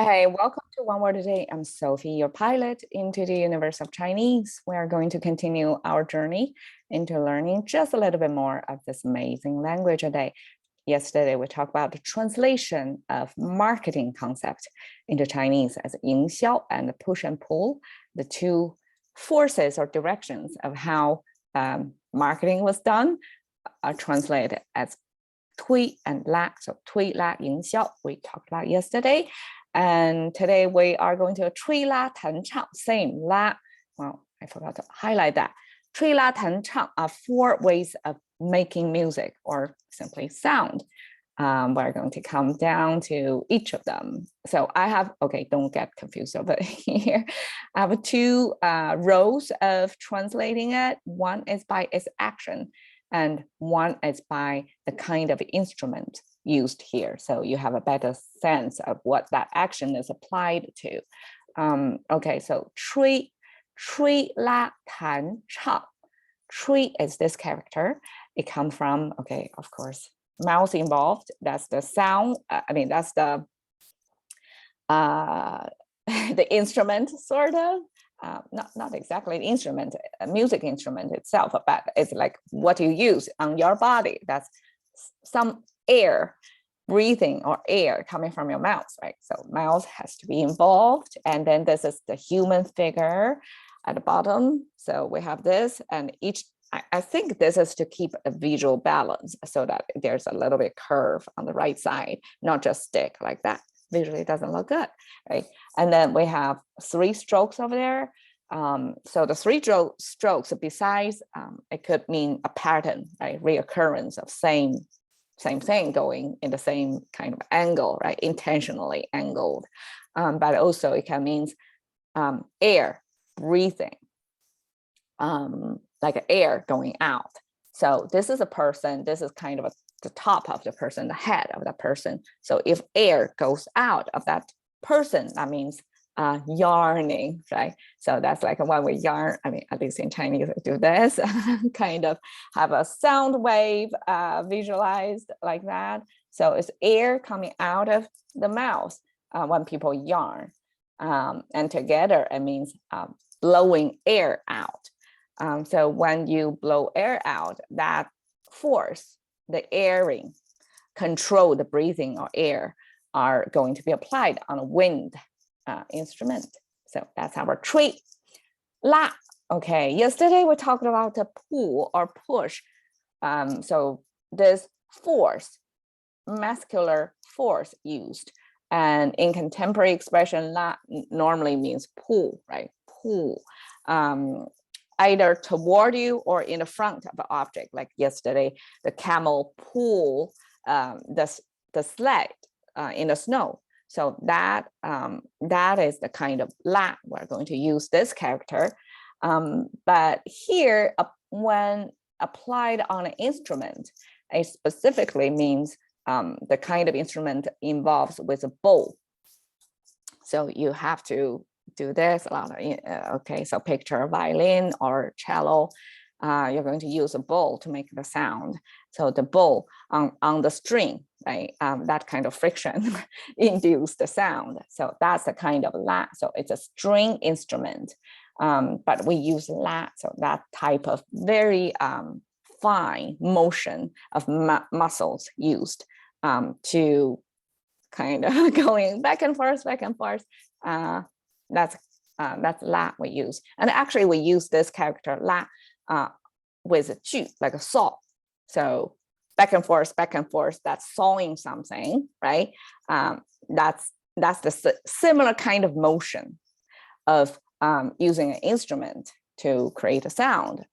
Hi, welcome to One Word a Day. I'm Sophie, your pilot into the universe of Chinese. We are going to continue our journey into learning just a little bit more of this amazing language a day. Yesterday, we talked about the translation of marketing concept into Chinese as 营销 and push and pull, the two forces or directions of how marketing was done, are translated as 推 and 拉. So 推拉营销, we talked about yesterday. And today we are going to 吹拉弹唱, same 拉. Well, I forgot to highlight that. 吹拉弹唱 are 4 ways of making music or simply sound. We're going to come down to each of them. So I have, okay, don't get confused over here. I have 2 rows of translating it. One is by its action and one is by the kind of instrument used here. So you have a better sense of what that action is applied to. Okay, so 吹拉弹唱. 吹 is this character. It comes from, okay, of course, mouth involved. That's the sound. That's the the instrument, sort of. Not exactly an instrument, a music instrument itself, but it's like what you use on your body. That's some air, breathing or air coming from your mouth, right? So mouth has to be involved. And then this is the human figure at the bottom. So we have this, and I think this is to keep a visual balance so that there's a little bit curve on the right side, not just stick like that. Visually doesn't look good, right? And then we have 3 strokes over there. So the 3 strokes, besides, it could mean a pattern, right? Reoccurrence of same thing going in the same kind of angle, right? Intentionally angled. But also it can mean air, breathing, like air going out. So this is a person, this is kind of the top of the person, the head of the person. So if air goes out of that person, that means yarning, right? So that's like when we yarn, at least in Chinese, we do this, kind of have a sound wave visualized like that. So it's air coming out of the mouth when people yarn. And together, it means blowing air out. So when you blow air out, that force, the airing, control the breathing or air are going to be applied on a wind instrument. So that's our 吹 拉. Okay, yesterday we talked about the pull or push. So this force, muscular force used, and in contemporary expression, 拉 normally means pull, right? Pull. Either toward you or in the front of an object, like yesterday, the camel pull the sled in the snow. So that is the kind of 拉. We're going to use this character. But here, when applied on an instrument, it specifically means the kind of instrument involves with a bow. So you have to do this a lot. Okay, so picture a violin or cello. You're going to use a bow to make the sound. So the bow on the string, right? That kind of friction induce the sound. So that's the kind of 拉. So it's a string instrument, but we use 拉. So that type of very fine motion of muscles used to kind of going back and forth. That's 拉 we use. And actually we use this character 拉 with a 句, like a saw. So back and forth, that's sawing something, right? That's the similar kind of motion of using an instrument to create a sound.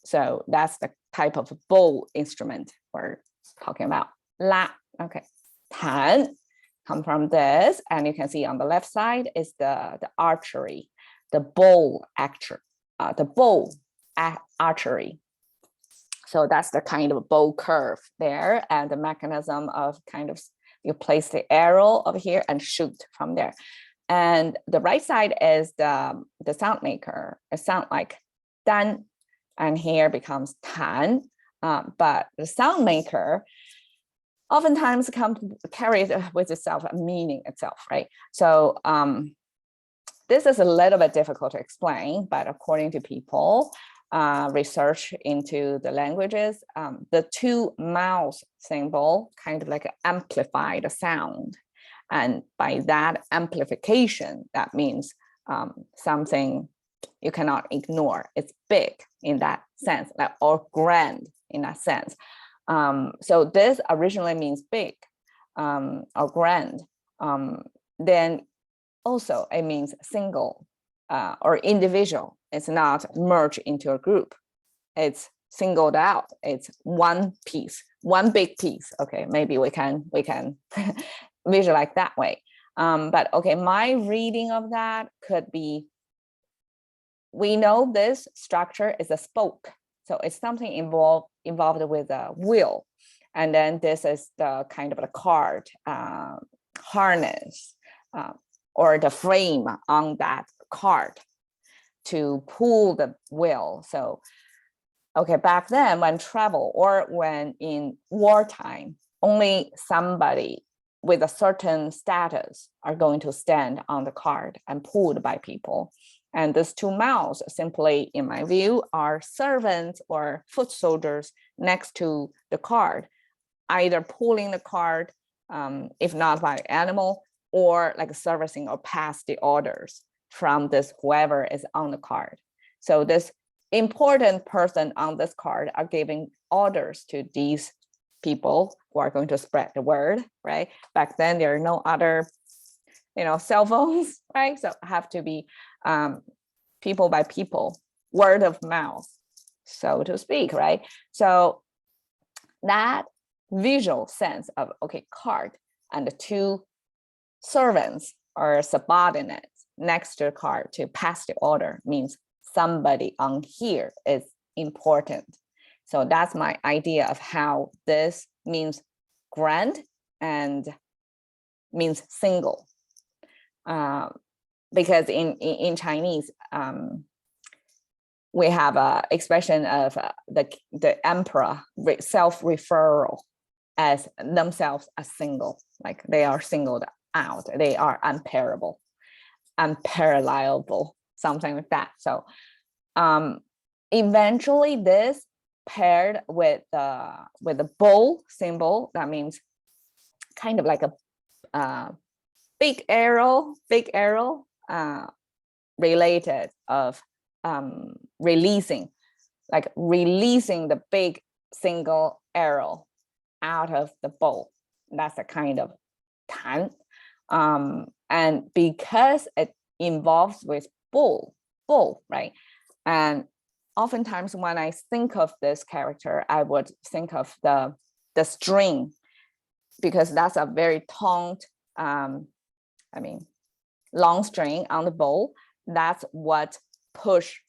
So that's the type of bow instrument we're talking about. 拉. Okay. 弹 come from this, and you can see on the left side is the archery, the bow archery. So that's the kind of bow curve there, and the mechanism of kind of you place the arrow over here and shoot from there. And the right side is the sound maker. It sounds like 单, and here becomes 弹. But the sound maker oftentimes carries with itself a meaning itself, right? So this is a little bit difficult to explain, but according to people, research into the languages, the two mouth symbol kind of like amplify the sound. And by that amplification, that means something you cannot ignore. It's big in that sense, like, or grand in that sense. So this originally means big or grand. Then also it means single or individual. It's not merged into a group. It's singled out. It's one piece, one big piece. Okay, maybe we can visualize that way. But okay, my reading of that could be, we know this structure is a spoke. So it's something involved with a wheel. And then this is the kind of a cart, harness, or the frame on that cart to pull the wheel. So, okay, back then when travel or when in wartime, only somebody with a certain status are going to stand on the cart and pulled by people. And these two mouths simply, in my view, are servants or foot soldiers next to the cart, either pulling the cart, if not by animal, or like servicing or pass the orders from this whoever is on the cart. So this important person on this cart are giving orders to these people who are going to spread the word, right? Back then there are no other, cell phones, right? So have to be people by people, word of mouth, so to speak, right? So that visual sense of, okay, cart and the two servants or subordinates next to the cart to pass the order means somebody on here is important. So that's my idea of how this means grand and means single. Because in Chinese, we have an expression of the emperor self-referral as themselves as single, like they are singled out, they are unparallelable, something like that. So eventually this paired with the bow symbol, that means kind of like a big arrow related of releasing the big single arrow out of the bow. That's a kind of tan. And because it involves with bull, right? And oftentimes when I think of this character, I would think of the string, because that's a very toned, long string on the bow. That's what push,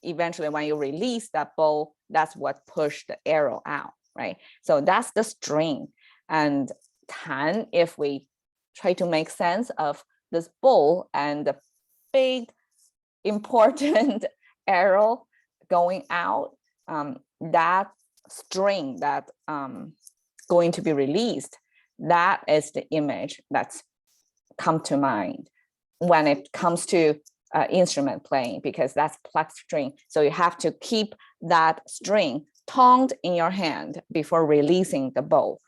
eventually when you release that bow, that's what push the arrow out, right? So that's the string. And tan, if we try to make sense of this bow and the big important arrow going out, that string that going to be released, that is the image that's come to mind when it comes to instrument playing, because that's plucked string. So you have to keep that string toned in your hand before releasing the bow.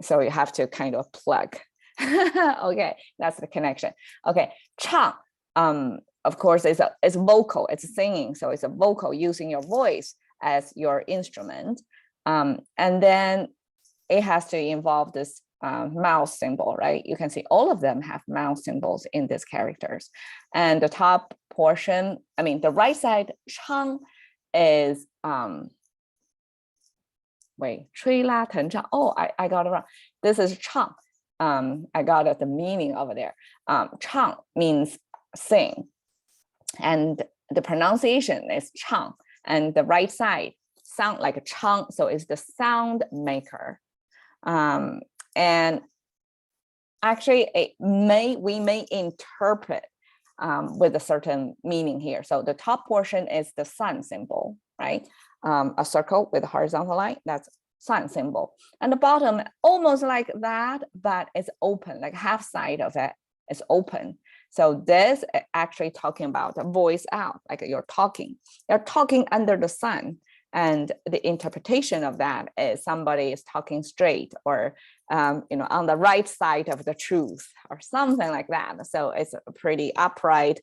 So you have to kind of pluck. Okay, that's the connection. Okay, chang, of course, it's vocal, it's singing. So it's a vocal, using your voice as your instrument. And then it has to involve this mouth symbol, right? You can see all of them have mouth symbols in these characters. And the top portion, the right side, chang, is吹拉弹唱. Oh, I got it wrong. This is chang. I got it, the meaning over there. Chang means sing, and the pronunciation is chang. And the right side sound like a chang, so it's the sound maker. And actually, we may interpret with a certain meaning here. So the top portion is the sun symbol, right? A circle with a horizontal line, that's sun symbol. And the bottom, almost like that, but it's open, like half side of it is open. So this actually talking about a voice out, like you're talking under the sun. And the interpretation of that is somebody is talking straight or, on the right side of the truth or something like that. So it's a pretty upright,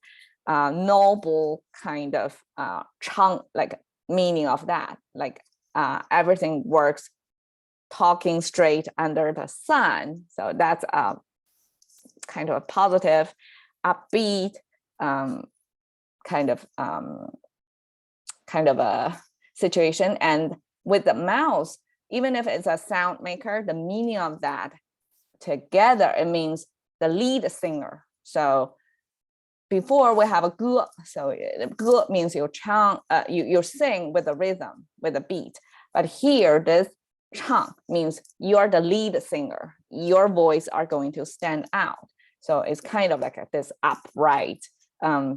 noble kind of chunk, like meaning of that, like everything works talking straight under the sun. So that's a kind of a positive, upbeat kind of a situation. And with the mouse, even if it's a sound maker, the meaning of that together, it means the lead singer. So before we have a gu, so gu means you sing with the rhythm, with the beat. But here, this chang means you're the lead singer. Your voice are going to stand out. So it's kind of like this upright,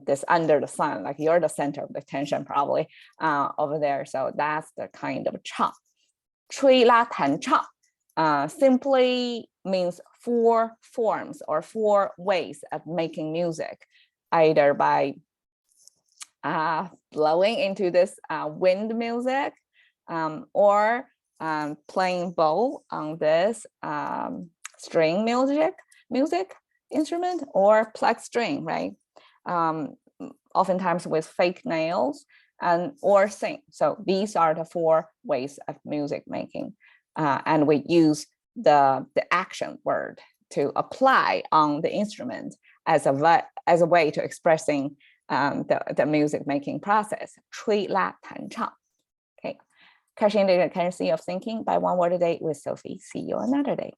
this under the sun, like you're the center of the attention probably over there. So that's the kind of chang. 吹拉弹唱 simply means 4 forms or 4 ways of making music, either by blowing into this wind music or playing bow on this string music instrument, or pluck string, right? Oftentimes with fake nails, or sing. So these are the 4 ways of music making. And we use the action word to apply on the instrument as a way to expressing the music making process. 吹拉弹唱. Okay, Crushing the Currency of Thinking by One Word a Day with Sophie. See you another day.